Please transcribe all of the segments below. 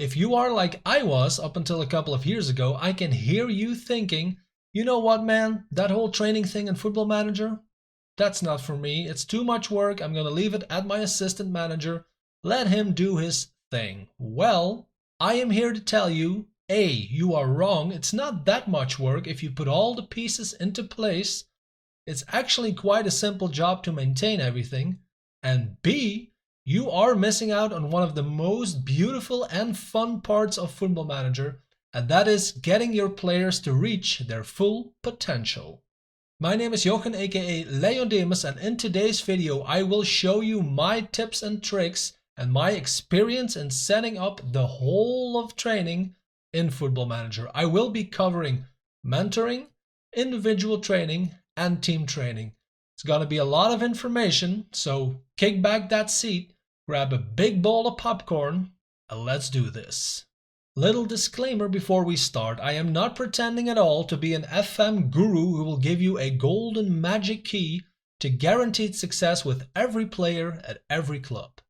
If you are like I was up until a couple of years ago, I can hear you thinking, you know what, man, that whole training thing in Football Manager, that's not for me. It's too much work. I'm going to leave it at my assistant manager. Let him do his thing. Well, I am here to tell you, A, you are wrong. It's not that much work if you put all the pieces into place. It's actually quite a simple job to maintain everything. And B, you are missing out on one of the most beautiful and fun parts of Football Manager, and that is getting your players to reach their full potential. My name is Jochen aka Leyodemus, and in today's video I will show you my tips and tricks and my experience in setting up the whole of training in Football Manager. I will be covering mentoring, individual training, and team training. It's gonna be a lot of information, so kick back that seat, grab a big bowl of popcorn, and let's do this. Little disclaimer before we start, I am not pretending at all to be an FM guru who will give you a golden magic key to guaranteed success with every player at every club.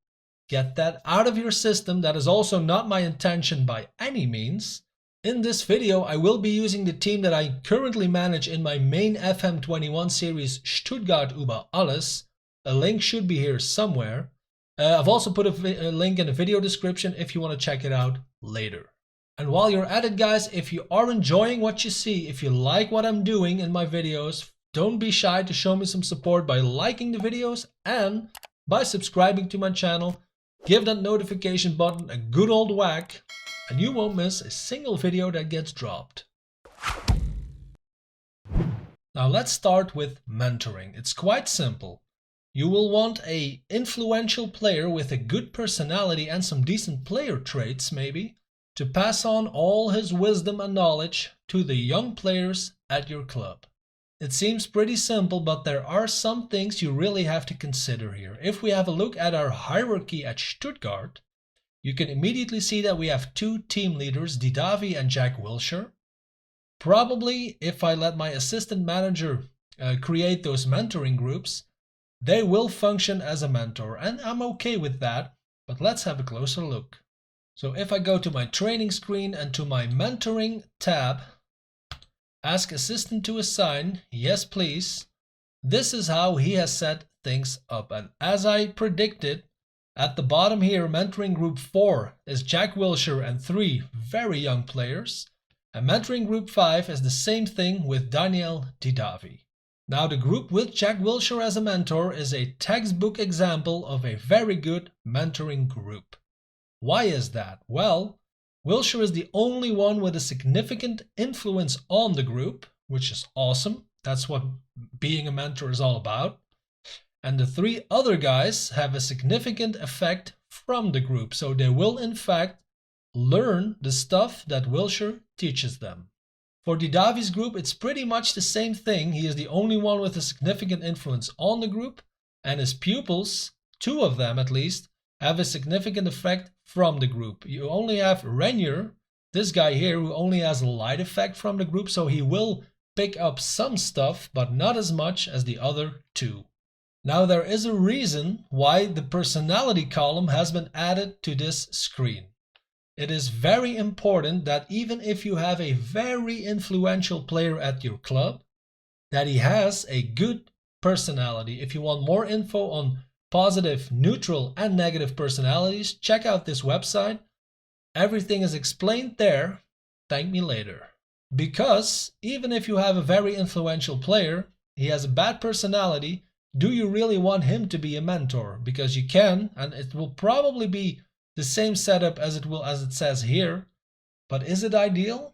Get that out of your system. That is also not my intention by any means. In this video, I will be using the team that I currently manage in my main FM21 series Stuttgart über alles. A link should be here somewhere. I've also put a link in the video description if you want to check it out later. And while you're at it, guys, if you are enjoying what you see, if you like what I'm doing in my videos, don't be shy to show me some support by liking the videos and by subscribing to my channel. Give that notification button a good old whack, and you won't miss a single video that gets dropped. Now let's start with mentoring. It's quite simple. You will want an influential player with a good personality and some decent player traits maybe to pass on all his wisdom and knowledge to the young players at your club. It seems pretty simple, but there are some things you really have to consider here. If we have a look at our hierarchy at Stuttgart, you can immediately see that we have two team leaders, Didavi and Jack Wilshere. Probably if I let my assistant manager create those mentoring groups, they will function as a mentor, and I'm okay with that, but let's have a closer look. So if I go to my training screen and to my mentoring tab, ask assistant to assign, yes please, this is how he has set things up. And as I predicted, at the bottom here, mentoring group 4 is Jack Wilshere and 3 very young players. And mentoring group 5 is the same thing with Daniel Didavi. Now the group with Jack Wilshere as a mentor is a textbook example of a very good mentoring group. Why is that? Well, Wilshere is the only one with a significant influence on the group, which is awesome. That's what being a mentor is all about. And the 3 other guys have a significant effect from the group, so they will in fact learn the stuff that Wilshere teaches them. For Didavi's group, it's pretty much the same thing. He is the only one with a significant influence on the group, and his pupils, 2 of them at least, have a significant effect from the group. You only have Renier, this guy here, who only has a light effect from the group, so he will pick up some stuff, but not as much as the other 2. Now there is a reason why the personality column has been added to this screen. It is very important that even if you have a very influential player at your club, that he has a good personality. If you want more info on positive, neutral, and negative personalities, check out this website. Everything is explained there. Thank me later. Because even if you have a very influential player, he has a bad personality, do you really want him to be a mentor? Because you can, and it will probably be the same setup as it says here, but is it ideal?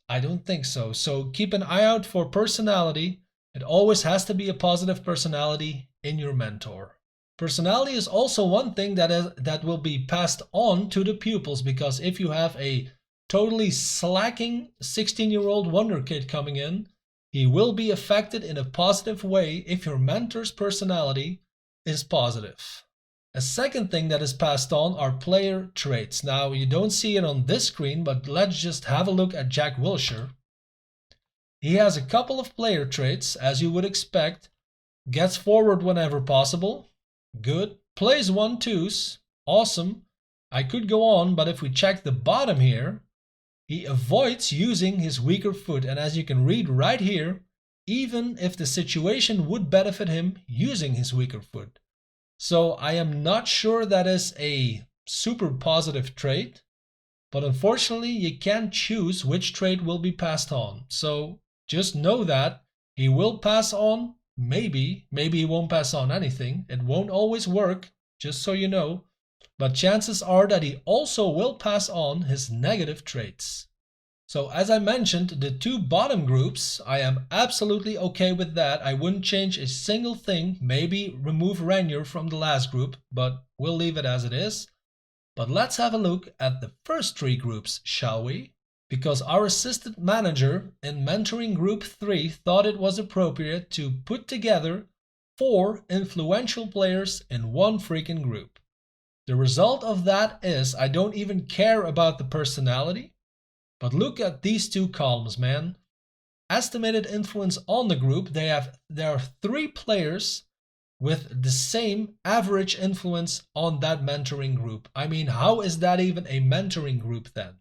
I don't think so. So keep an eye out for personality. It always has to be a positive personality in your mentor. Personality is also one thing that will be passed on to the pupils, because if you have a totally slacking 16-year-old wonder kid coming in, he will be affected in a positive way if your mentor's personality is positive. A second thing that is passed on are player traits. Now, you don't see it on this screen, but let's just have a look at Jack Wilshere. He has a couple of player traits, as you would expect. Gets forward whenever possible. Good. Plays 1-2s. Awesome. I could go on, but if we check the bottom here, he avoids using his weaker foot, and as you can read right here, even if the situation would benefit him using his weaker foot. So I am not sure that is a super positive trait, but unfortunately you can't choose which trait will be passed on. So just know that he will pass on, maybe he won't pass on anything. It won't always work, just so you know. But chances are that he also will pass on his negative traits. So as I mentioned, the two bottom groups, I am absolutely okay with that. I wouldn't change a single thing, maybe remove Renier from the last group, but we'll leave it as it is. But let's have a look at the first three groups, shall we? Because our assistant manager in mentoring group 3 thought it was appropriate to put together 4 influential players in one freaking group. The result of that is I don't even care about the personality, but look at these two columns, man. Estimated influence on the group, there are 3 players with the same average influence on that mentoring group. I mean, how is that even a mentoring group then?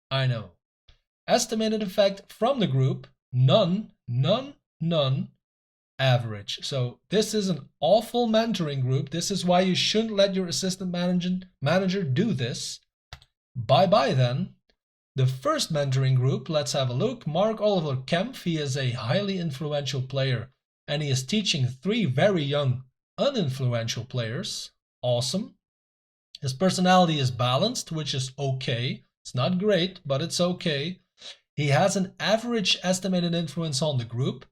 I know. Estimated effect from the group, none, average. So this is an awful mentoring group. This is why you shouldn't let your assistant manager do this. Bye-bye then. The first mentoring group, let's have a look. Mark Oliver Kempf, he is a highly influential player and he is teaching 3 very young, uninfluential players. Awesome. His personality is balanced, which is okay. It's not great, but it's okay. He has an average estimated influence on the group.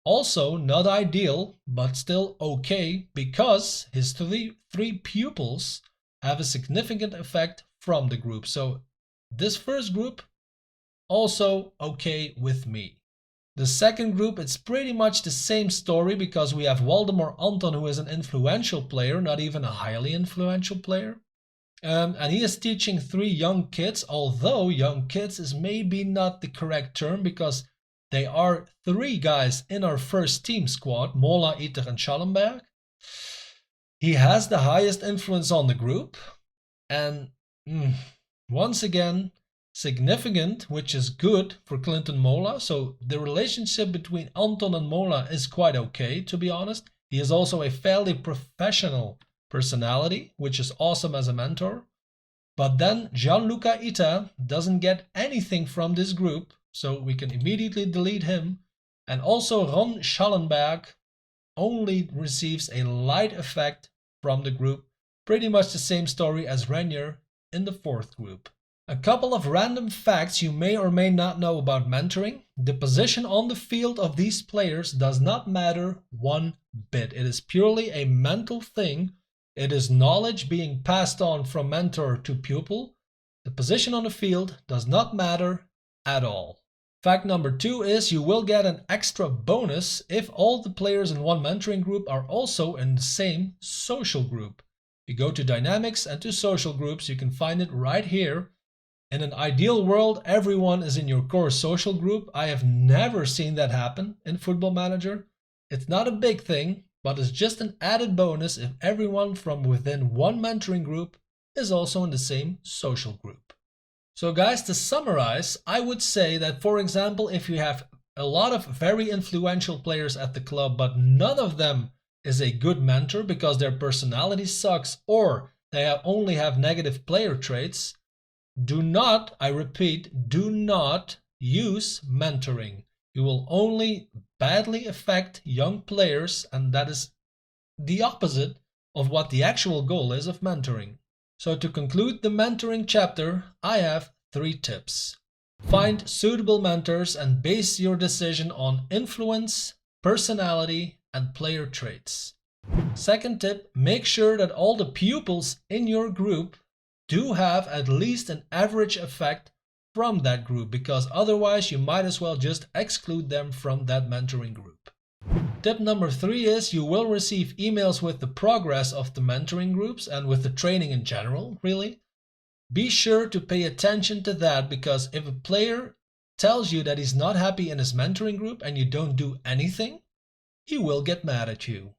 Also not ideal, but still okay, because his three pupils have a significant effect from the group. So this first group, also okay with me. The second group, it's pretty much the same story because we have Waldemar Anton, who is an influential player, not even a highly influential player. And he is teaching 3 young kids, although young kids is maybe not the correct term because they are 3 guys in our first team squad, Mola, Iter and Schallenberg. He has the highest influence on the group and once again, significant, which is good for Clinton Mola. So the relationship between Anton and Mola is quite okay, to be honest. He is also a fairly professional personality, which is awesome as a mentor. But then Gianluca Ita doesn't get anything from this group, so we can immediately delete him. And also Ron Schallenberg only receives a light effect from the group, pretty much the same story as Renier in the 4th group. A couple of random facts you may or may not know about mentoring. The position on the field of these players does not matter one bit. It is purely a mental thing. It is knowledge being passed on from mentor to pupil. The position on the field does not matter at all. Fact number 2 is you will get an extra bonus if all the players in one mentoring group are also in the same social group. You go to Dynamics and to Social Groups, you can find it right here. In an ideal world, everyone is in your core social group. I have never seen that happen in Football Manager. It's not a big thing, but it's just an added bonus if everyone from within one mentoring group is also in the same social group. So guys, to summarize, I would say that, for example, if you have a lot of very influential players at the club, but none of them is a good mentor because their personality sucks or they only have negative player traits, do not, I repeat, do not use mentoring. You will only badly affect young players, and that is the opposite of what the actual goal is of mentoring. So to conclude the mentoring chapter, I have 3 tips. Find suitable mentors and base your decision on influence, personality, and player traits. Second tip, make sure that all the pupils in your group do have at least an average effect from that group, because otherwise you might as well just exclude them from that mentoring group. Tip number 3 is you will receive emails with the progress of the mentoring groups and with the training in general, really. Be sure to pay attention to that, because if a player tells you that he's not happy in his mentoring group and you don't do anything, he will get mad at you.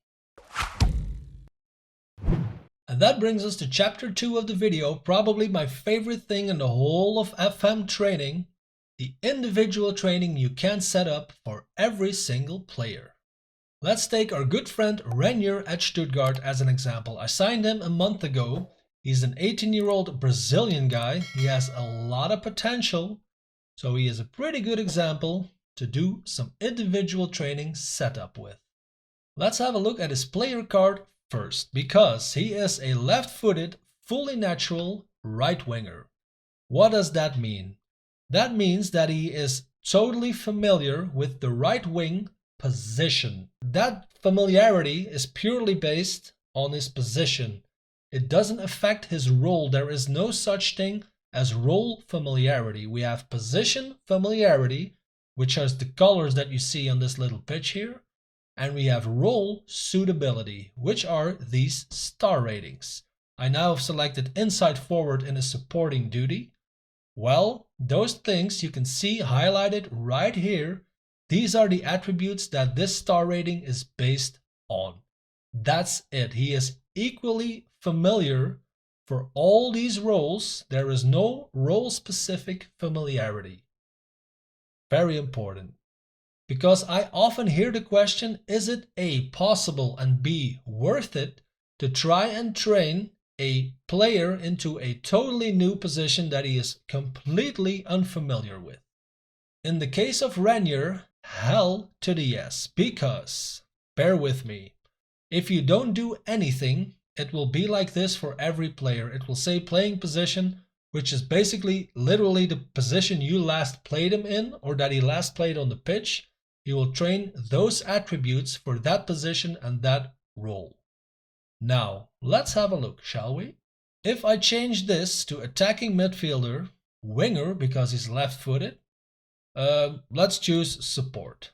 And that brings us to chapter 2 of the video, probably my favorite thing in the whole of FM training, the individual training you can set up for every single player. Let's take our good friend Renier at Stuttgart as an example. I signed him a month ago. He's an 18-year-old Brazilian guy. He has a lot of potential, so he is a pretty good example to do some individual training setup with. Let's have a look at his player card first, because he is a left-footed, fully natural right winger. What does that mean? That means that he is totally familiar with the right wing position. That familiarity is purely based on his position. It doesn't affect his role. There is no such thing as role familiarity. We have position familiarity, which is the colors that you see on this little pitch here, and we have role suitability, which are these star ratings. I now have selected inside forward in a supporting duty. Well, those things you can see highlighted right here. These are the attributes that this star rating is based on. That's it. He is equally familiar for all these roles. There is no role-specific familiarity. Very important. Because I often hear the question, is it A, possible, and B, worth it to try and train a player into a totally new position that he is completely unfamiliar with? In the case of Renier, hell to the yes, because, bear with me, if you don't do anything, it will be like this for every player. It will say playing position, which is basically literally the position you last played him in or that he last played on the pitch. You will train those attributes for that position and that role. Now, let's have a look, shall we? If I change this to attacking midfielder, winger because he's left-footed, let's choose support.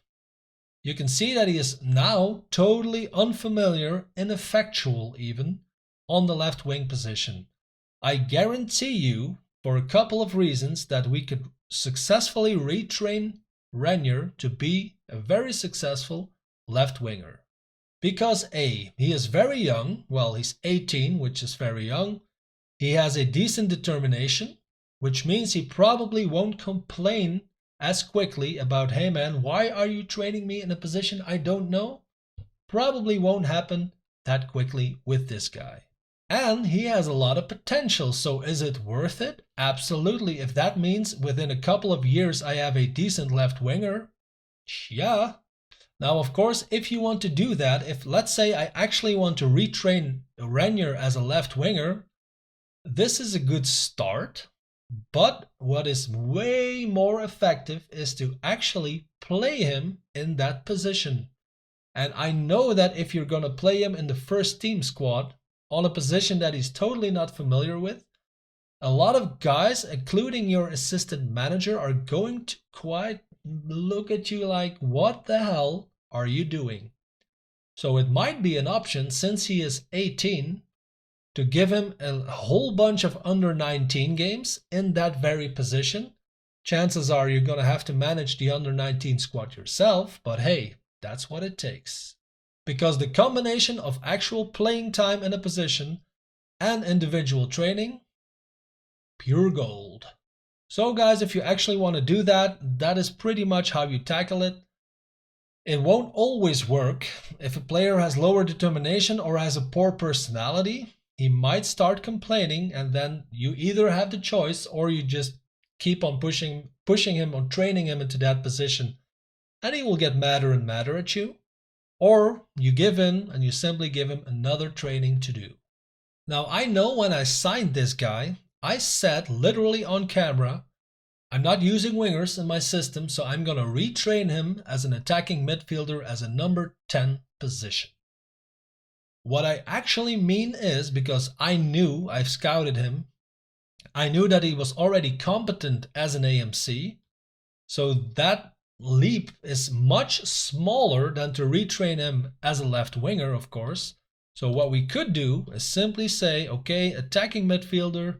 You can see that he is now totally unfamiliar, ineffectual even, on the left wing position. I guarantee you, for a couple of reasons, that we could successfully retrain Renier to be a very successful left winger. Because A, he is very young, well, he's 18, which is very young. He has a decent determination, which means he probably won't complain as quickly about, hey man, why are you training me in a position I don't know? Probably won't happen that quickly with this guy. And he has a lot of potential, so is it worth it? Absolutely. If that means within a couple of years I have a decent left winger, yeah. Now, of course, if you want to do that, if let's say I actually want to retrain Renier as a left winger, this is a good start. But what is way more effective is to actually play him in that position. And I know that if you're going to play him in the first team squad on a position that he's totally not familiar with, a lot of guys, including your assistant manager, are going to quite look at you like, what the hell are you doing? So it might be an option, since he is 18, to give him a whole bunch of under 19 games in that very position. Chances are you're going to have to manage the under 19 squad yourself, but hey, that's what it takes. Because the combination of actual playing time in a position and individual training, pure gold. So guys, if you actually want to do that, that is pretty much how you tackle it. It won't always work. If a player has lower determination or has a poor personality, he might start complaining, and then you either have the choice or you just keep on pushing him or training him into that position, and he will get madder and madder at you. Or you give in and you simply give him another training to do. Now, I know when I signed this guy, I said literally on camera, I'm not using wingers in my system, so I'm going to retrain him as an attacking midfielder as a number 10 position. What I actually mean is, because I've scouted him, I knew that he was already competent as an AMC, so that leap is much smaller than to retrain him as a left winger, of course. So what we could do is simply say, okay, attacking midfielder,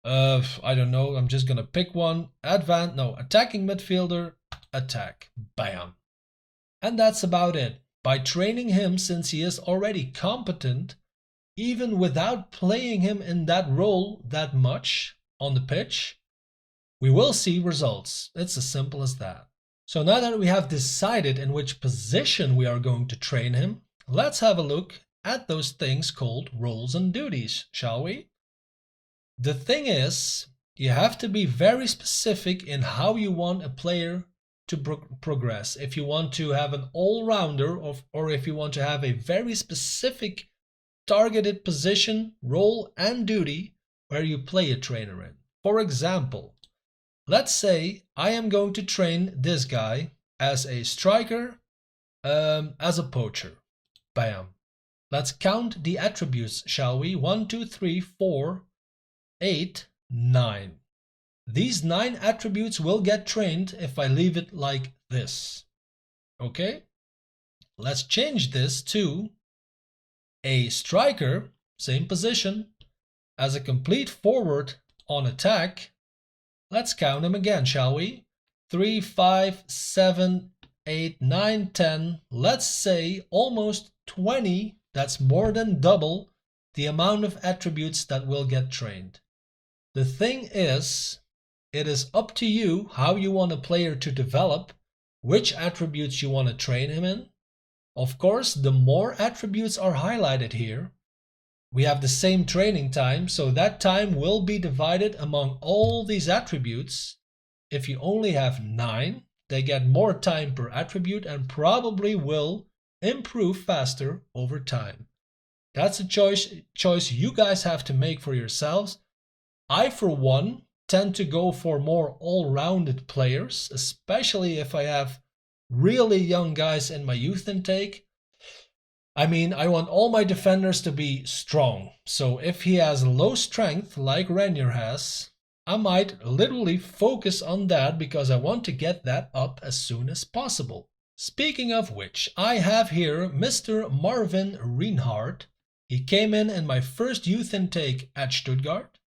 I don't know, I'm just gonna pick one, attacking midfielder, attack, bam. And that's about it. By training him, since he is already competent, even without playing him in that role that much on the pitch, we will see results. It's as simple as that. So now that we have decided in which position we are going to train him, let's have a look at those things called roles and duties, shall we? The thing is, you have to be very specific in how you want a player to progress. If you want to have an all-rounder or if you want to have a very specific targeted position, role and duty where you play a trainer in. For example, let's say I am going to train this guy as a striker, as a poacher. Bam. Let's count the attributes, shall we? 1, 2, 3, 4, 8, 9. These 9 attributes will get trained if I leave it like this. Okay? Let's change this to a striker, same position, as a complete forward on attack. Let's count them again, shall we? 3, 5, 7, 8, 9, 10. Let's say almost 20. That's more than double the amount of attributes that will get trained. The thing is, it is up to you how you want a player to develop, which attributes you want to train him in. Of course, the more attributes are highlighted here, we have the same training time, so that time will be divided among all these attributes. If you only have 9, they get more time per attribute and probably will improve faster over time. That's a choice you guys have to make for yourselves. I, for one, tend to go for more all-rounded players, especially if I have really young guys in my youth intake. I mean, I want all my defenders to be strong. So if he has low strength, like Renier has, I might literally focus on that because I want to get that up as soon as possible. Speaking of which, I have here Mr. Marvin Reinhardt. He came in my first youth intake at Stuttgart.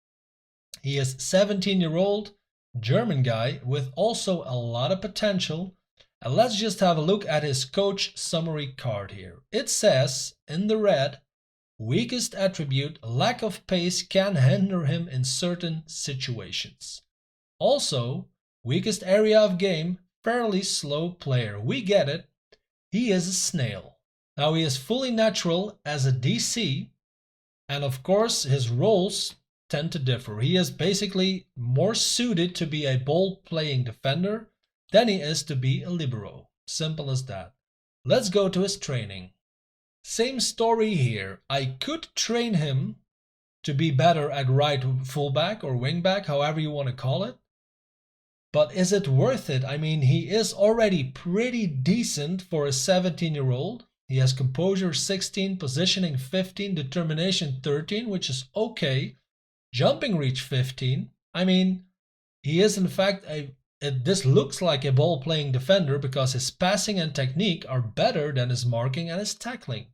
He is 17-year-old German guy with also a lot of potential. And let's just have a look at his coach summary card here. It says in the red, weakest attribute, lack of pace can hinder him in certain situations. Also, weakest area of game, fairly slow player. We get it. He is a snail. Now he is fully natural as a DC, and of course his roles tend to differ. He is basically more suited to be a ball-playing defender than he is to be a libero. Simple as that. Let's go to his training. Same story here. I could train him to be better at right fullback or wingback, however you want to call it. But is it worth it? I mean, he is already pretty decent for a 17-year-old. He has composure 16, positioning 15, determination 13, which is okay. Jumping reach 15. I mean, he is in fact this looks like a ball-playing defender because his passing and technique are better than his marking and his tackling.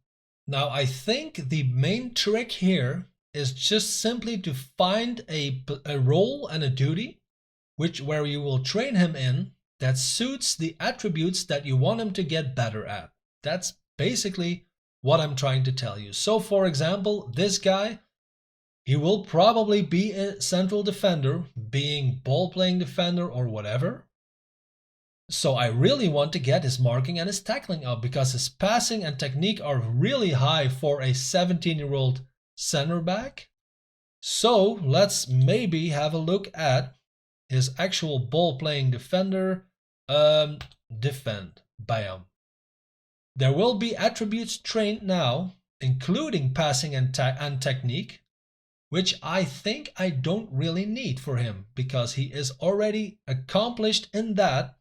Now, I think the main trick here is just simply to find a role and a duty where you will train him in that suits the attributes that you want him to get better at. That's basically what I'm trying to tell you. So, for example, this guy, he will probably be a central defender, being ball-playing defender or whatever. So I really want to get his marking and his tackling up because his passing and technique are really high for a 17-year-old center back. So let's maybe have a look at his actual ball-playing defender. Defend. Bam. There will be attributes trained now, including passing and technique, which I think I don't really need for him because he is already accomplished in that,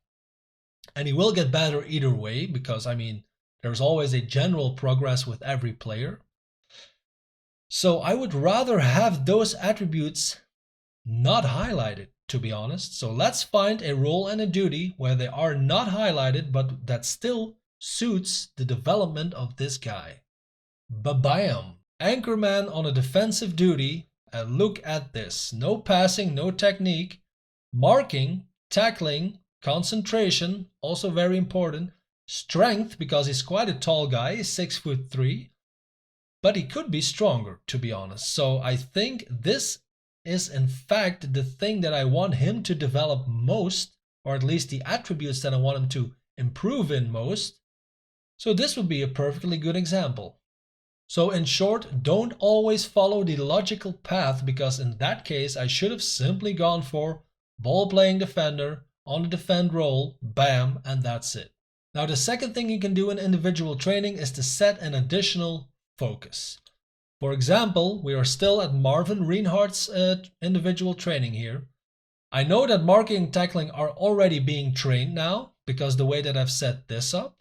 and he will get better either way because, I mean, there's always a general progress with every player. So I would rather have those attributes not highlighted, to be honest. So let's find a role and a duty where they are not highlighted, but that still suits the development of this guy. Ba-bam! Anchorman on a defensive duty, and look at this. No passing, no technique, marking, tackling, concentration, also very important, strength because he's quite a tall guy, he's 6'3", but he could be stronger, to be honest. So I think this is in fact the thing that I want him to develop most, or at least the attributes that I want him to improve in most. So this would be a perfectly good example. So in short, don't always follow the logical path, because in that case I should have simply gone for ball playing defender on the defend role, bam, and that's it. Now the second thing you can do in individual training is to set an additional focus. For example, we are still at Marvin Reinhardt's individual training here. I know that marking and tackling are already being trained now because the way that I've set this up.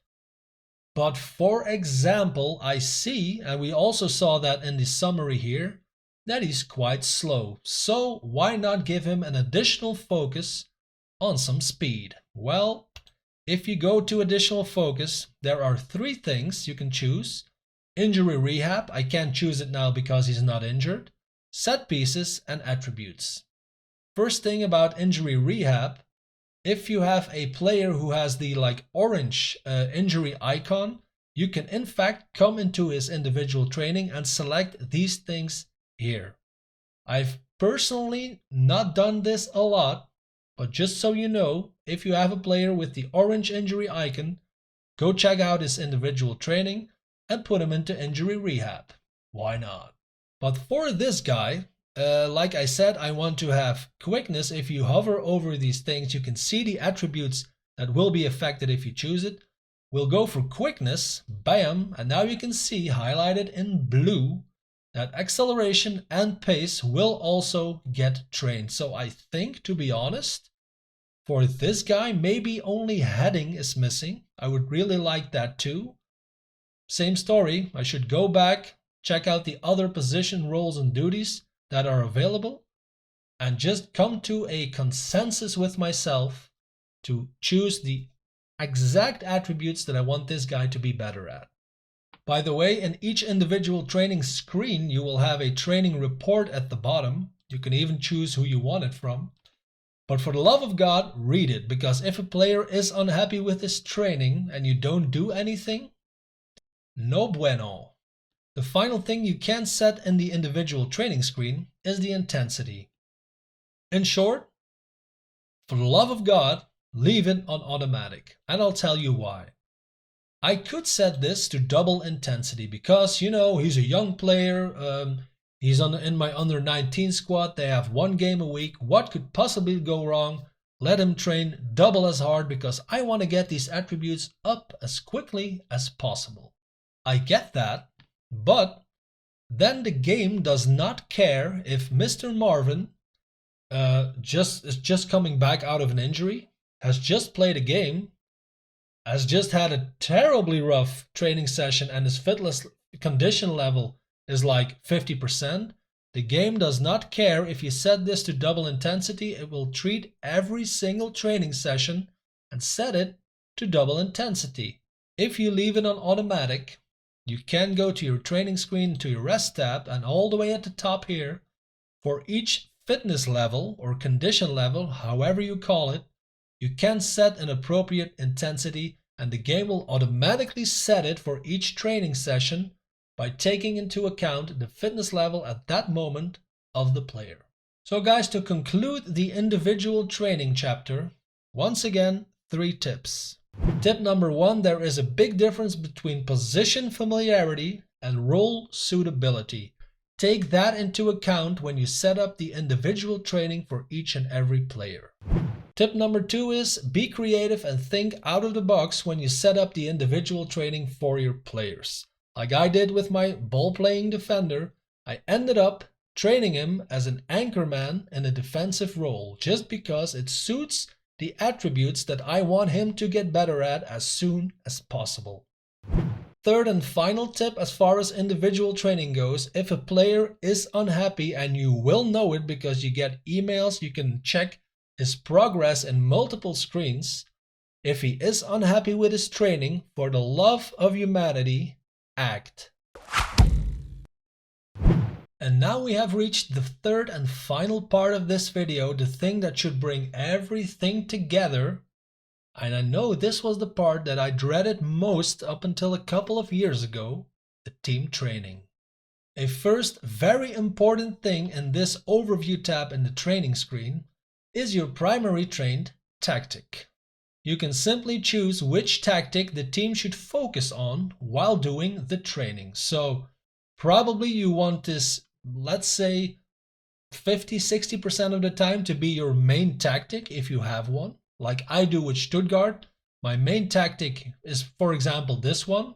But for example, I see, and we also saw that in the summary here, that he's quite slow. So why not give him an additional focus on some speed? Well, if you go to additional focus, there are 3 things you can choose. Injury rehab, I can't choose it now because he's not injured. Set pieces and attributes. First thing about injury rehab, if you have a player who has the orange injury icon, you can in fact come into his individual training and select these things here. I've personally not done this a lot, but just so you know, if you have a player with the orange injury icon, go check out his individual training and put him into injury rehab. Why not? But for this guy, like I said, I want to have quickness. If you hover over these things, you can see the attributes that will be affected if you choose it. We'll go for quickness, bam, and now you can see highlighted in blue that acceleration and pace will also get trained. So I think, to be honest, for this guy, maybe only heading is missing. I would really like that too. Same story, I should go back, check out the other position roles and duties that are available, and just come to a consensus with myself to choose the exact attributes that I want this guy to be better at. By the way, in each individual training screen, you will have a training report at the bottom. You can even choose who you want it from. But for the love of God, read it, because if a player is unhappy with his training and you don't do anything, no bueno. The final thing you can set in the individual training screen is the intensity. In short, for the love of God, leave it on automatic, and I'll tell you why. I could set this to double intensity because, he's a young player, he's in my under 19 squad, they have 1 game a week. What could possibly go wrong? Let him train double as hard because I want to get these attributes up as quickly as possible. I get that, but then the game does not care if Mr. Marvin is just coming back out of an injury, has just played a game, has just had a terribly rough training session, and his fitness condition level is like 50%. The game does not care if you set this to double intensity. It will treat every single training session and set it to double intensity. If you leave it on automatic, you can go to your training screen, to your rest tab, and all the way at the top here, for each fitness level or condition level, however you call it, you can set an appropriate intensity, and the game will automatically set it for each training session by taking into account the fitness level at that moment of the player. So guys, to conclude the individual training chapter, once again, 3 tips. Tip number 1, there is a big difference between position familiarity and role suitability. Take that into account when you set up the individual training for each and every player. Tip number 2 is be creative and think out of the box when you set up the individual training for your players. Like I did with my ball-playing defender, I ended up training him as an anchorman in a defensive role just because it suits the attributes that I want him to get better at as soon as possible. Third and final tip as far as individual training goes, if a player is unhappy, and you will know it because you get emails, you can check his progress in multiple screens. If he is unhappy with his training, for the love of humanity, act. And now we have reached the third and final part of this video, the thing that should bring everything together. And I know this was the part that I dreaded most up until a couple of years ago, the team training. A first very important thing in this overview tab in the training screen is your primary trained tactic. You can simply choose which tactic the team should focus on while doing the training. So probably you want this, let's say 50-60% of the time to be your main tactic if you have one. Like I do with Stuttgart. My main tactic is, for example, this one.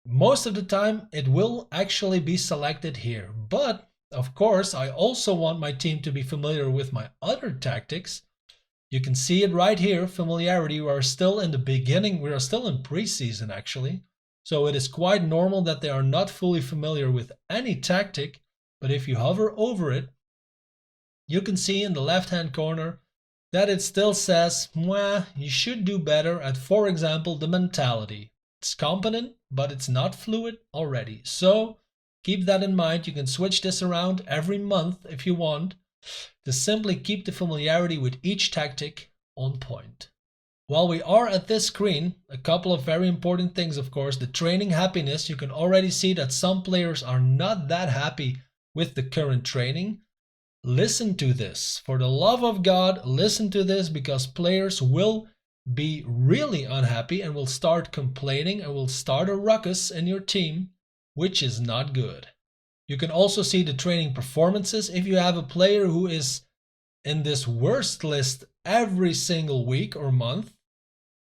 Most of the time it will actually be selected here, but of course I also want my team to be familiar with my other tactics. You can see it right here, familiarity. We are still in the beginning, we are still in preseason actually, so it is quite normal that they are not fully familiar with any tactic, but if you hover over it, you can see in the left hand corner that it still says, "Mwah, you should do better at, for example, the mentality." It's competent, but it's not fluid already. So keep that in mind. You can switch this around every month if you want to simply keep the familiarity with each tactic on point. While we are at this screen, a couple of very important things, of course. The training happiness. You can already see that some players are not that happy with the current training. Listen to this. For the love of God, listen to this, because players will be really unhappy and will start complaining and will start a ruckus in your team, which is not good. You can also see the training performances. If you have a player who is in this worst list every single week or month,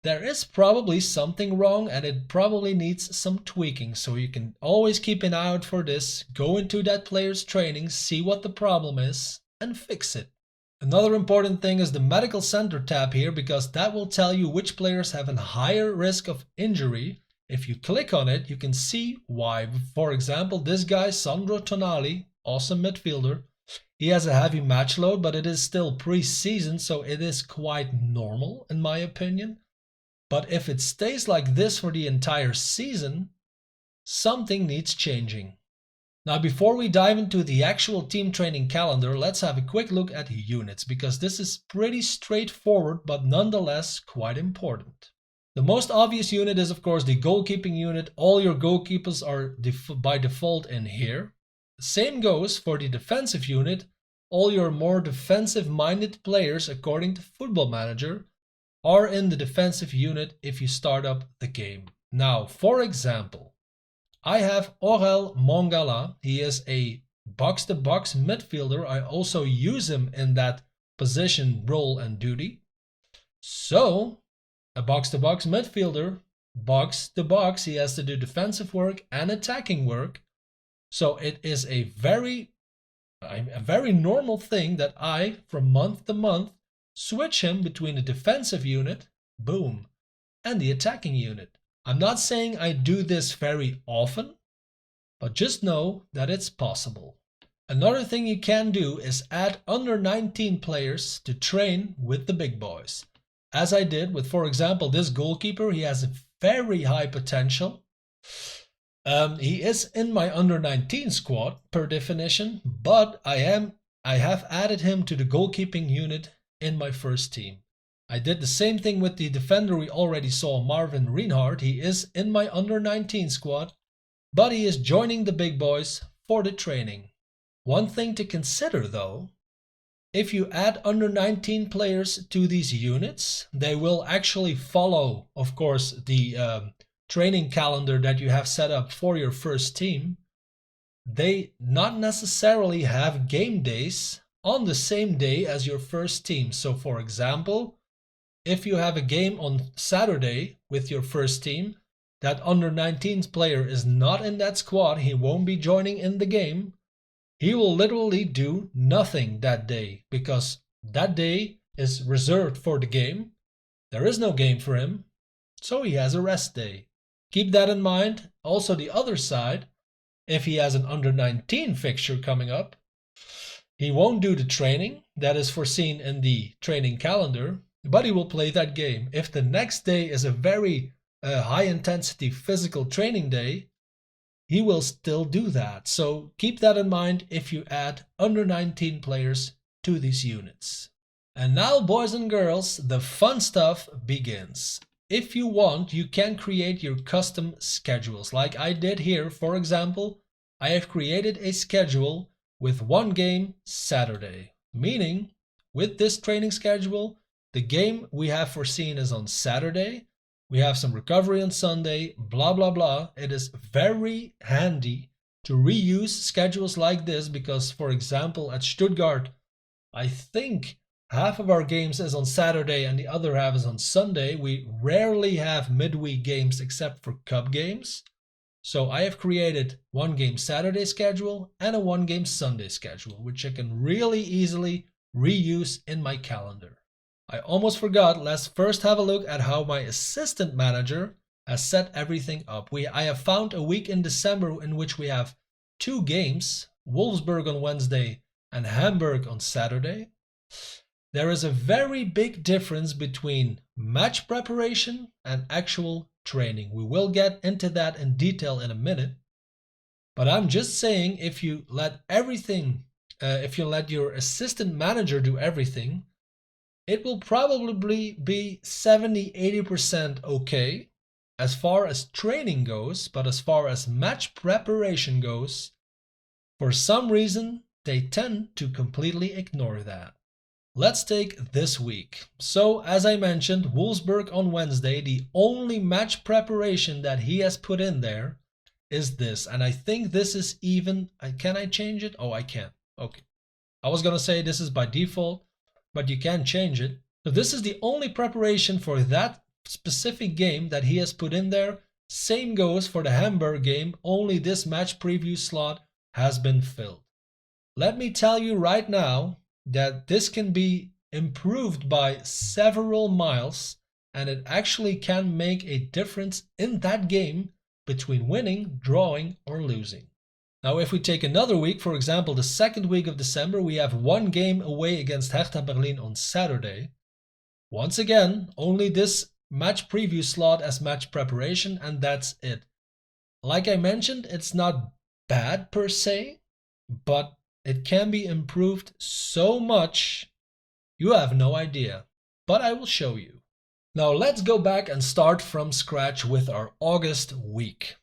there is probably something wrong and it probably needs some tweaking. So you can always keep an eye out for this, go into that player's training, see what the problem is and fix it. Another important thing is the medical center tab here, because that will tell you which players have a higher risk of injury. If you click on it, you can see why. For example, this guy, Sandro Tonali, awesome midfielder, he has a heavy match load, but it is still pre-season, so it is quite normal in my opinion. But if it stays like this for the entire season, something needs changing. Now, before we dive into the actual team training calendar, let's have a quick look at units, because this is pretty straightforward, but nonetheless quite important. The most obvious unit is, of course, the goalkeeping unit. All your goalkeepers are by default in here. The same goes for the defensive unit. All your more defensive-minded players, according to Football Manager, are in the defensive unit if you start up the game. Now, for example, I have Aurel Mongala. He is a box-to-box midfielder. I also use him in that position, role, and duty. So, a box-to-box midfielder, box-to-box, he has to do defensive work and attacking work. So it is a very normal thing that I, from month to month, switch him between the defensive unit, boom, and the attacking unit. I'm not saying I do this very often, but just know that it's possible. Another thing you can do is add under 19 players to train with the big boys. As I did with, for example, this goalkeeper. He has a very high potential. He is in my under 19 squad per definition, but I have added him to the goalkeeping unit in my first team. I did the same thing with the defender we already saw, Marvin Reinhardt. He is in my under 19 squad, but he is joining the big boys for the training. One thing to consider though, if you add under 19 players to these units, they will actually follow, of course, the training calendar that you have set up for your first team. They not necessarily have game days on the same day as your first team. So for example, if you have a game on Saturday with your first team, that under 19 player is not in that squad, he won't be joining in the game. He will literally do nothing that day, because that day is reserved for the game. There is no game for him, so he has a rest day. Keep that in mind. Also the other side, if he has an under 19 fixture coming up, he won't do the training that is foreseen in the training calendar, but he will play that game. If the next day is a very high intensity physical training day, he will still do that. So keep that in mind if you add under 19 players to these units. And now, boys and girls, the fun stuff begins. If you want, you can create your custom schedules like I did here. For example, I have created a schedule with one game Saturday, meaning with this training schedule, the game we have foreseen is on Saturday. We have some recovery on Sunday, blah, blah, blah. It is very handy to reuse schedules like this because, for example, at Stuttgart, I think half of our games is on Saturday and the other half is on Sunday. We rarely have midweek games except for cup games. So I have created one game Saturday schedule and a one game Sunday schedule, which I can really easily reuse in my calendar. I almost forgot, let's first have a look at how my assistant manager has set everything up. I have found a week in December in which we have two games, Wolfsburg on Wednesday and Hamburg on Saturday. There is a very big difference between match preparation and actual training. We will get into that in detail in a minute. But I'm just saying, if you let your assistant manager do everything, it will probably be 70-80% okay as far as training goes, but as far as match preparation goes, for some reason, they tend to completely ignore that. Let's take this week. So, as I mentioned, Wolfsburg on Wednesday, the only match preparation that he has put in there is this. And I think this is even, can I change it? Oh, I can. Okay. I was going to say this is by default, but you can change it. So this is the only preparation for that specific game that he has put in there. Same goes for the Hamburg game, only this match preview slot has been filled. Let me tell you right now that this can be improved by several miles, and it actually can make a difference in that game between winning, drawing, or losing. Now, if we take another week, for example, the second week of December, we have one game away against Hertha Berlin on Saturday. Once again, only this match preview slot as match preparation, and that's it. Like I mentioned, it's not bad per se, but it can be improved so much, you have no idea. But I will show you. Now let's go back and start from scratch with our August week.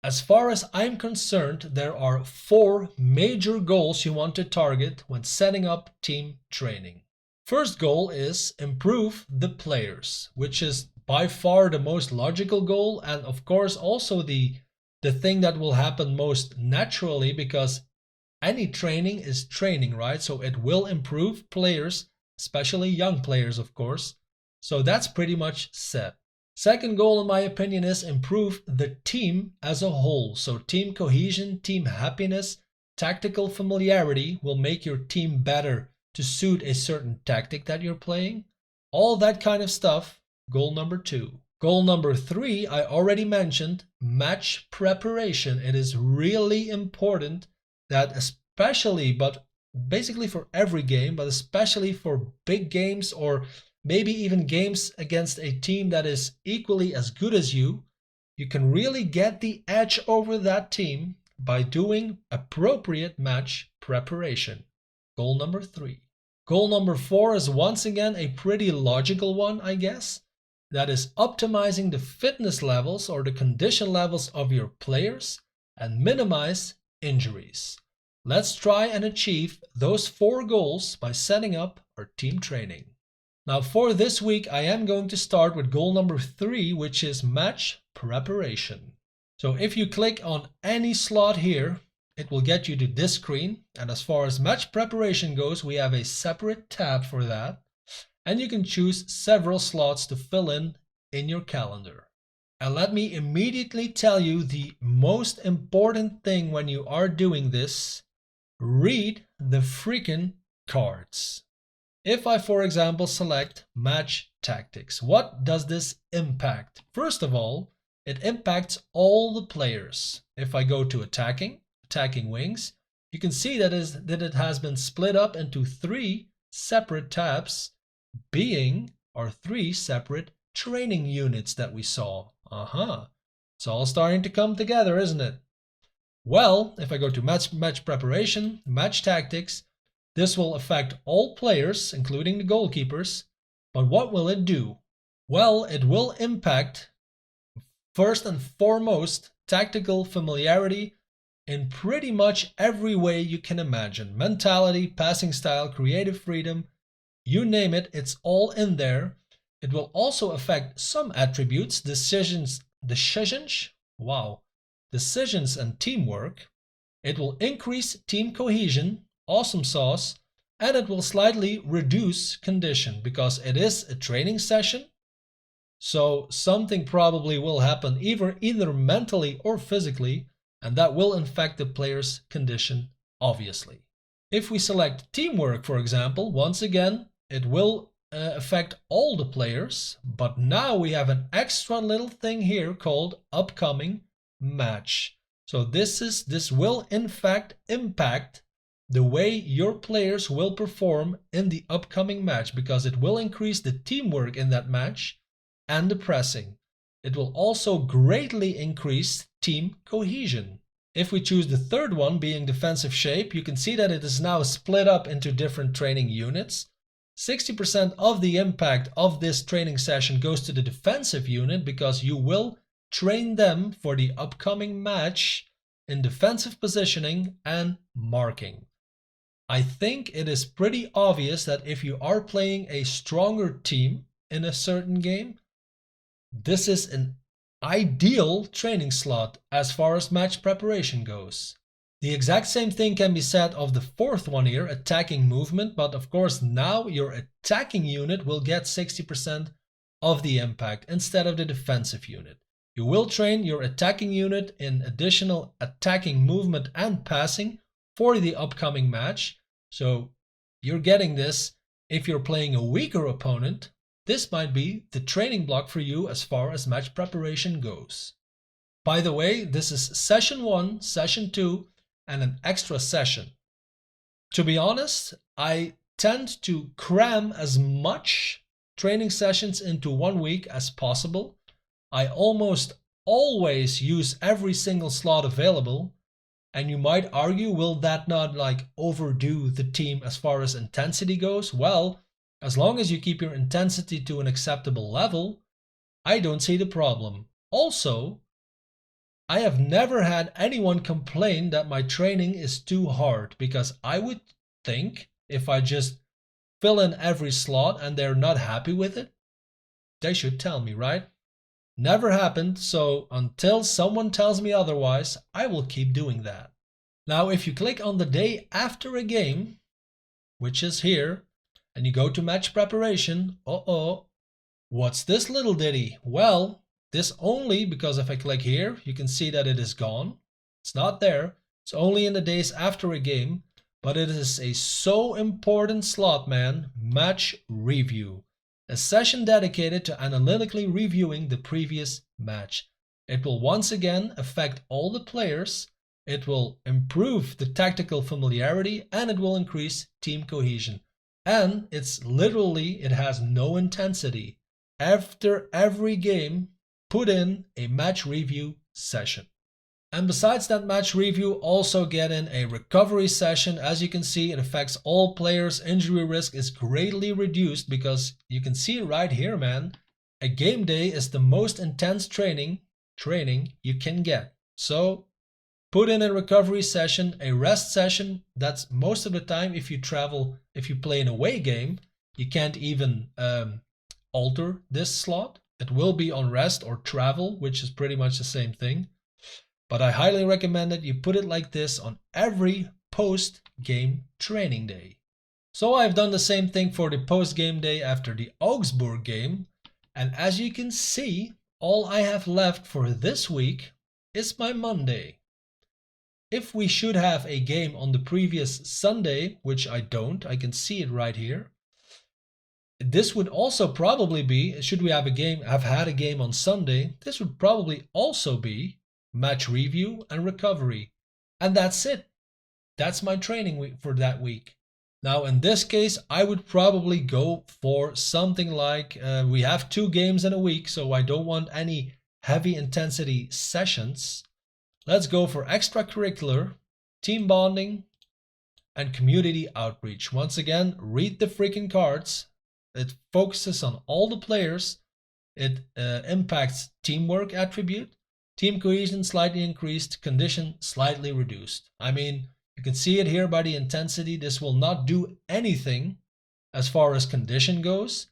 As far as I'm concerned, there are 4 major goals you want to target when setting up team training. First goal is improve the players, which is by far the most logical goal, and of course also the thing that will happen most naturally, because any training is training, right? So it will improve players, especially young players, of course. So that's pretty much set. Second goal, in my opinion, is improve the team as a whole. So team cohesion, team happiness, tactical familiarity will make your team better to suit a certain tactic that you're playing. All that kind of stuff, goal number 2. Goal number 3, I already mentioned, match preparation. It is really important that especially, but basically for every game, but especially for big games or maybe even games against a team that is equally as good as you can really get the edge over that team by doing appropriate match preparation. Goal number 3. Goal number 4 is once again a pretty logical one, I guess. That is optimizing the fitness levels or the condition levels of your players and minimize injuries. Let's try and achieve those 4 goals by setting up our team training. Now for this week, I am going to start with goal number 3, which is match preparation. So if you click on any slot here, it will get you to this screen. And as far as match preparation goes, we have a separate tab for that. And you can choose several slots to fill in your calendar. And let me immediately tell you the most important thing when you are doing this: read the freaking cards. If I, for example, select match tactics, what does this impact? First of all, it impacts all the players. If I go to attacking wings, you can see that it has been split up into 3 separate tabs, being our 3 separate training units that we saw. It's all starting to come together, isn't it? Well, if I go to match preparation, match tactics, this will affect all players, including the goalkeepers. But what will it do? Well, it will impact, first and foremost, tactical familiarity in pretty much every way you can imagine. Mentality, passing style, creative freedom, you name it, it's all in there. It will also affect some attributes, decisions and teamwork. It will increase team cohesion, awesome sauce, and it will slightly reduce condition because it is a training session. So something probably will happen either mentally or physically, and that will affect the player's condition, obviously. If we select teamwork, for example, once again, it will affect all the players, but now we have an extra little thing here called upcoming match. So this will in fact impact the way your players will perform in the upcoming match because it will increase the teamwork in that match and the pressing. It will also greatly increase team cohesion. If we choose the third one, being defensive shape, you can see that it is now split up into different training units. 60% of the impact of this training session goes to the defensive unit because you will train them for the upcoming match in defensive positioning and marking. I think it is pretty obvious that if you are playing a stronger team in a certain game, this is an ideal training slot as far as match preparation goes. The exact same thing can be said of the fourth one here, attacking movement, but of course now your attacking unit will get 60% of the impact instead of the defensive unit. You will train your attacking unit in additional attacking movement and passing for the upcoming match. So you're getting this if you're playing a weaker opponent. This might be the training block for you as far as match preparation goes. By the way, this is session 1, session 2, and an extra session. To be honest, I tend to cram as much training sessions into 1 week as possible. I almost always use every single slot available, and you might argue, will that not overdo the team as far as intensity goes? Well, as long as you keep your intensity to an acceptable level, I don't see the problem. Also, I have never had anyone complain that my training is too hard, because I would think if I just fill in every slot and they're not happy with it, they should tell me, right? Never happened, so until someone tells me otherwise, I will keep doing that. Now, if you click on the day after a game, which is here, and you go to match preparation, what's this little ditty? Well, this only, because if I click here, you can see that it is gone. It's not there. It's only in the days after a game, but it is a so important slot, man. Match review. A session dedicated to analytically reviewing the previous match. It will once again affect all the players. It will improve the tactical familiarity and it will increase team cohesion. And it has no intensity. After every game, put in a match review session. And besides that match review, also get in a recovery session. As you can see, it affects all players. Injury risk is greatly reduced because you can see it right here, man. A game day is the most intense training you can get. So put in a recovery session, a rest session. That's most of the time if you play an away game, you can't even alter this slot. It will be on rest or travel, which is pretty much the same thing. But I highly recommend that you put it like this on every post-game training day. So I've done the same thing for the post-game day after the Augsburg game. And as you can see, all I have left for this week is my Monday. If we should have a game on the previous Sunday, which I don't, I can see it right here. This would also probably be, should we have had a game on Sunday, this would probably also be match review and recovery. And that's it. That's my training week for that week. Now in this case, I would probably go for something like, we have 2 games in a week, so I don't want any heavy intensity sessions. Let's go for extracurricular, team bonding, and community outreach. Once again, read the freaking cards. It focuses on all the players. It impacts teamwork attribute. Team cohesion slightly increased, condition slightly reduced. I mean, you can see it here by the intensity. This will not do anything as far as condition goes,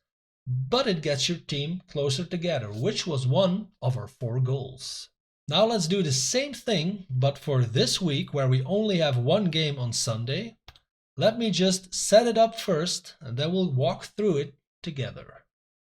but it gets your team closer together, which was one of our 4 goals. Now let's do the same thing, but for this week where we only have 1 game on Sunday. Let me just set it up first and then we'll walk through it together.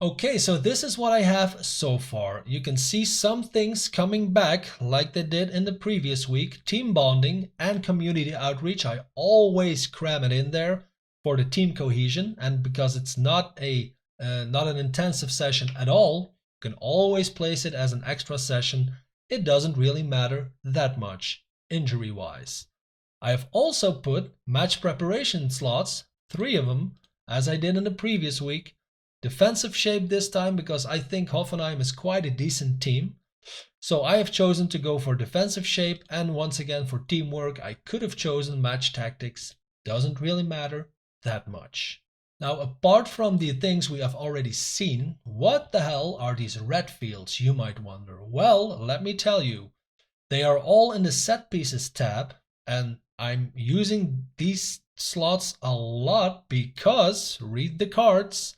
Okay, so this is what I have so far. You can see some things coming back like they did in the previous week. Team bonding and community outreach. I always cram it in there for the team cohesion, and because it's not an intensive session at all, you can always place it as an extra session. It doesn't really matter that much injury wise. I have also put match preparation slots, 3 of them, as I did in the previous week. Defensive shape this time because I think Hoffenheim is quite a decent team. So I have chosen to go for defensive shape, and once again for teamwork I could have chosen match tactics. Doesn't really matter that much. Now, apart from the things we have already seen, what the hell are these red fields, you might wonder? Well, let me tell you. They are all in the set pieces tab, and I'm using these slots a lot because, read the cards,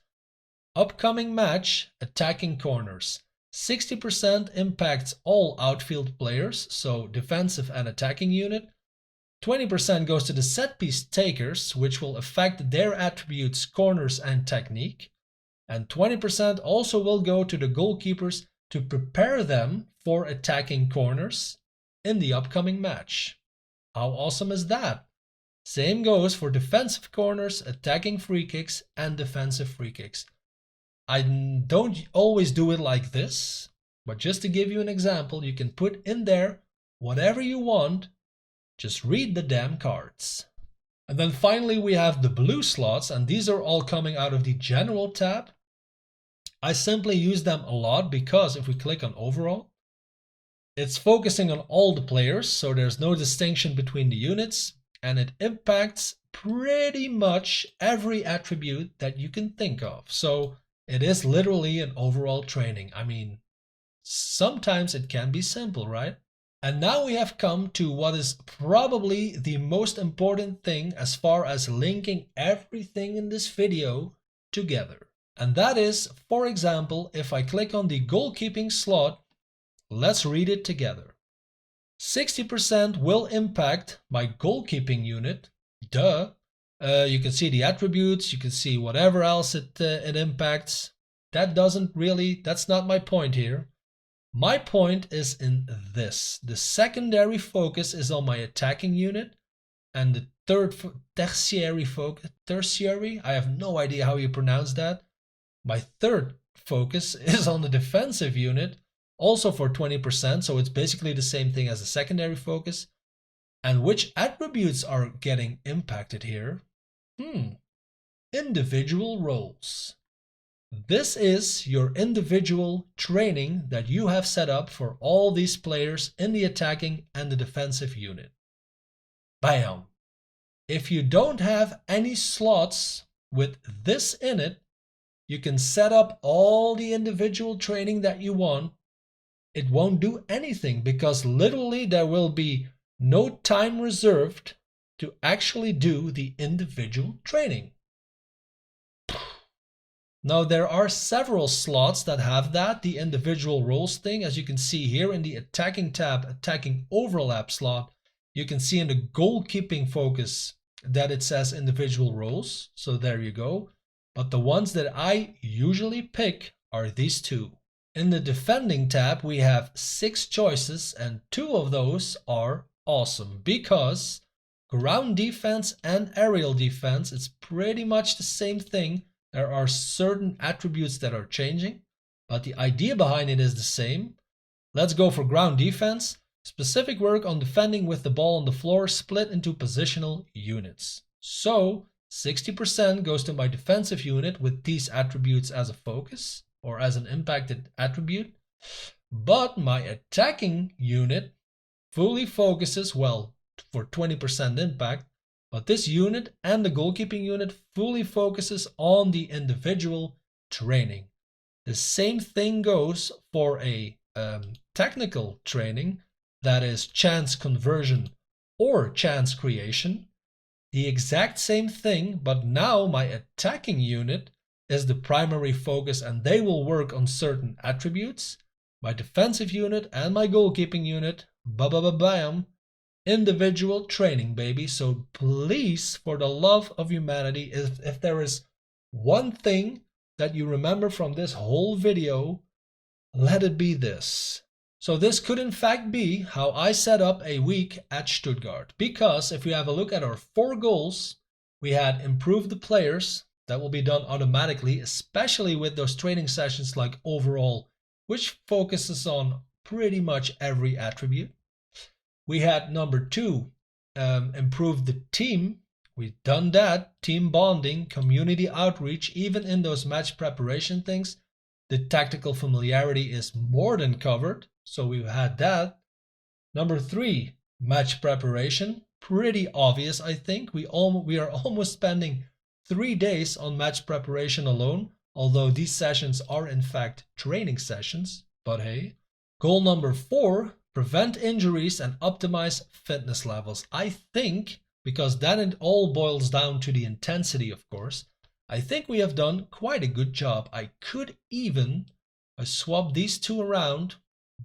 upcoming match, attacking corners. 60% impacts all outfield players, so defensive and attacking unit. 20% goes to the set piece takers, which will affect their attributes, corners and technique. And 20% also will go to the goalkeepers to prepare them for attacking corners in the upcoming match. How awesome is that? Same goes for defensive corners, attacking free kicks and defensive free kicks. I don't always do it like this, but just to give you an example, you can put in there whatever you want. Just read the damn cards. And then finally we have the blue slots, and these are all coming out of the general tab. I simply use them a lot because if we click on overall, it's focusing on all the players, so there's no distinction between the units, and it impacts pretty much every attribute that you can think of. So it is literally an overall training. I mean, sometimes it can be simple, right? And now we have come to what is probably the most important thing as far as linking everything in this video together. And that is, for example, if I click on the goalkeeping slot, let's read it together. 60% will impact my goalkeeping unit. Duh. You can see the attributes, you can see whatever else it impacts. That's not my point here. My point is in this. The secondary focus is on my attacking unit, and the tertiary, I have no idea how you pronounce that. My third focus is on the defensive unit, also for 20%, so it's basically the same thing as the secondary focus. And which attributes are getting impacted here? Individual roles. This is your individual training that you have set up for all these players in the attacking and the defensive unit. Bam! If you don't have any slots with this in it, you can set up all the individual training that you want. It won't do anything because literally there will be no time reserved to actually do the individual training. Now there are several slots that have that, the individual roles thing, as you can see here in the attacking tab, attacking overlap slot. You can see in the goalkeeping focus that it says individual roles, so there you go. But the ones that I usually pick are these 2. In the defending tab we have 6 choices, and 2 of those are awesome because ground defense and aerial defense, it's pretty much the same thing. There are certain attributes that are changing, but the idea behind it is the same. Let's go for ground defense. Specific work on defending with the ball on the floor split into positional units. So 60% goes to my defensive unit with these attributes as a focus or as an impacted attribute. But my attacking unit fully focuses, well, for 20% impact. But this unit and the goalkeeping unit fully focuses on the individual training. The same thing goes for a technical training, that is chance conversion or chance creation, the exact same thing, but now my attacking unit is the primary focus and they will work on certain attributes. My defensive unit and my goalkeeping unit, bam, individual training, baby. So please, for the love of humanity, if there is one thing that you remember from this whole video, let it be this. So this could in fact be how I set up a week at Stuttgart. Because if we have a look at our 4 goals, we had improved the players. That will be done automatically, especially with those training sessions like overall, which focuses on pretty much every attribute. We had number 2, improve the team. We've done that. Team bonding, community outreach, even in those match preparation things. The tactical familiarity is more than covered, so we've had that. Number 3, match preparation. Pretty obvious, I think. We are almost spending 3 days on match preparation alone, although these sessions are in fact training sessions, but hey. Goal number 4, prevent injuries and optimize fitness levels. I think, because then it all boils down to the intensity, of course, I think we have done quite a good job. I could even swap these 2 around.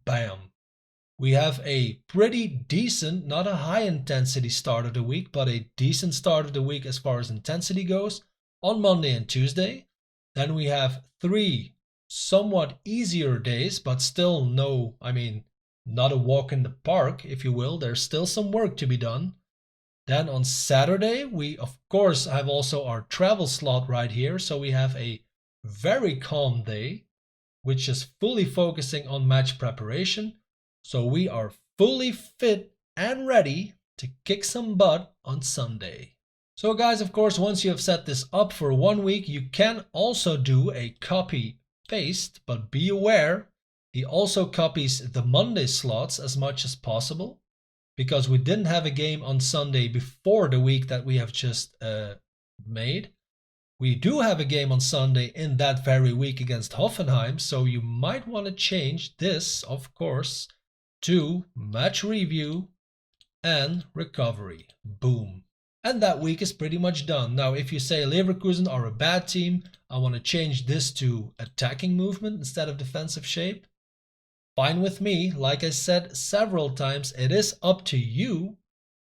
Bam. We have a pretty decent, not a high intensity start of the week, but a decent start of the week as far as intensity goes on Monday and Tuesday. Then we have 3 somewhat easier days, but still not a walk in the park, if you will. There's still some work to be done. Then on Saturday, we of course have also our travel slot right here. So we have a very calm day, which is fully focusing on match preparation. So we are fully fit and ready to kick some butt on Sunday. So guys, of course, once you have set this up for 1 week, you can also do a copy paste, but be aware, he also copies the Monday slots as much as possible, because we didn't have a game on Sunday before the week that we have just made. We do have a game on Sunday in that very week against Hoffenheim, so you might want to change this, of course, to match review and recovery. Boom. And that week is pretty much done. Now, if you say Leverkusen are a bad team, I want to change this to attacking movement instead of defensive shape. Fine with me. Like I said several times, it is up to you,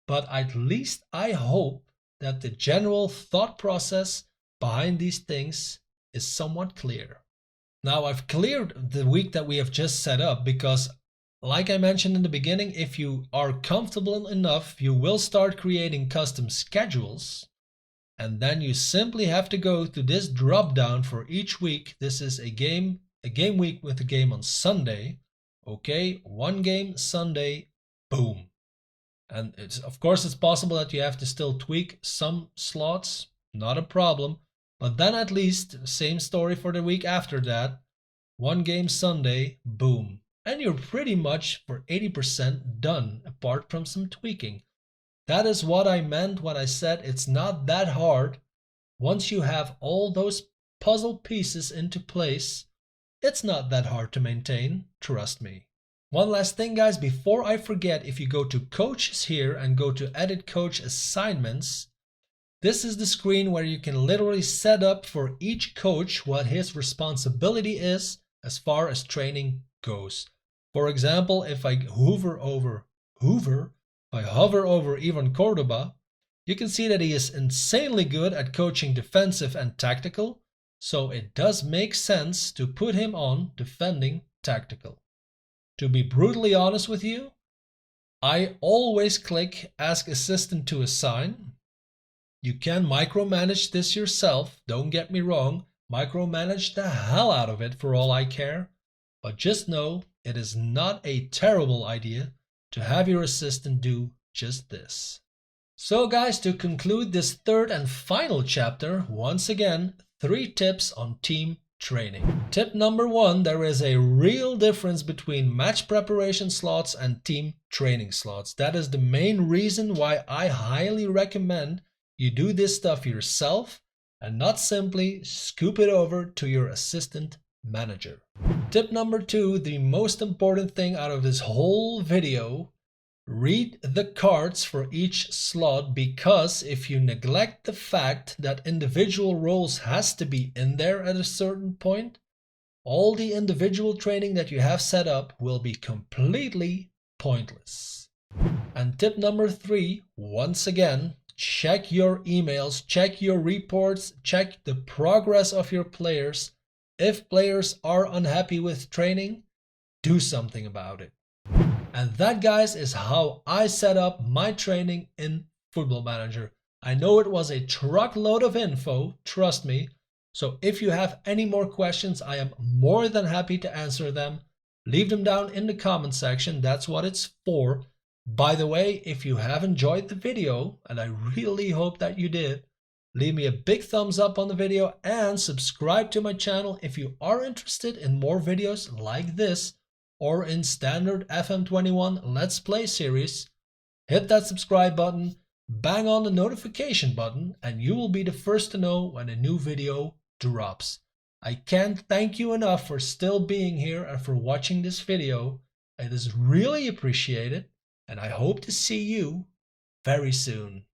but at least I hope that the general thought process behind these things is somewhat clear. Now, I've cleared the week that we have just set up because, like I mentioned in the beginning, if you are comfortable enough, you will start creating custom schedules, and then you simply have to go to this drop down for each week. This is a game week with a game on Sunday. Okay, 1 game Sunday, boom. And of course it's possible that you have to still tweak some slots, not a problem, but then at least same story for the week after that. 1 game Sunday, boom. And you're pretty much for 80% done, apart from some tweaking. That is what I meant when I said it's not that hard. Once you have all those puzzle pieces into place, it's not that hard to maintain, trust me. One last thing, guys, before I forget, if you go to coaches here and go to edit coach assignments, this is the screen where you can literally set up for each coach what his responsibility is as far as training goes. For example, if I hover over Ivan Cordoba, you can see that he is insanely good at coaching defensive and tactical, so it does make sense to put him on defending tactical. To be brutally honest with you, I always click Ask Assistant to assign. You can micromanage this yourself, don't get me wrong, micromanage the hell out of it for all I care, but just know it is not a terrible idea to have your assistant do just this. So guys, to conclude this 3rd and final chapter, once again, 3 tips on team training. Tip number 1, there is a real difference between match preparation slots and team training slots. That is the main reason why I highly recommend you do this stuff yourself and not simply scoop it over to your assistant Manager. Tip number 2, the most important thing out of this whole video: read the cards for each slot, because if you neglect the fact that individual roles has to be in there at a certain point, all the individual training that you have set up will be completely pointless. And tip number 3, once again, check your emails, check your reports, check the progress of your players. If players are unhappy with training, do something about it. And that, guys, is how I set up my training in Football Manager. I know it was a truckload of info, trust me. So if you have any more questions, I am more than happy to answer them. Leave them down in the comment section, that's what it's for. By the way, if you have enjoyed the video, and I really hope that you did, leave me a big thumbs up on the video and subscribe to my channel if you are interested in more videos like this or in standard FM21 Let's Play series. Hit that subscribe button, bang on the notification button, and you will be the first to know when a new video drops. I can't thank you enough for still being here and for watching this video. It is really appreciated, and I hope to see you very soon.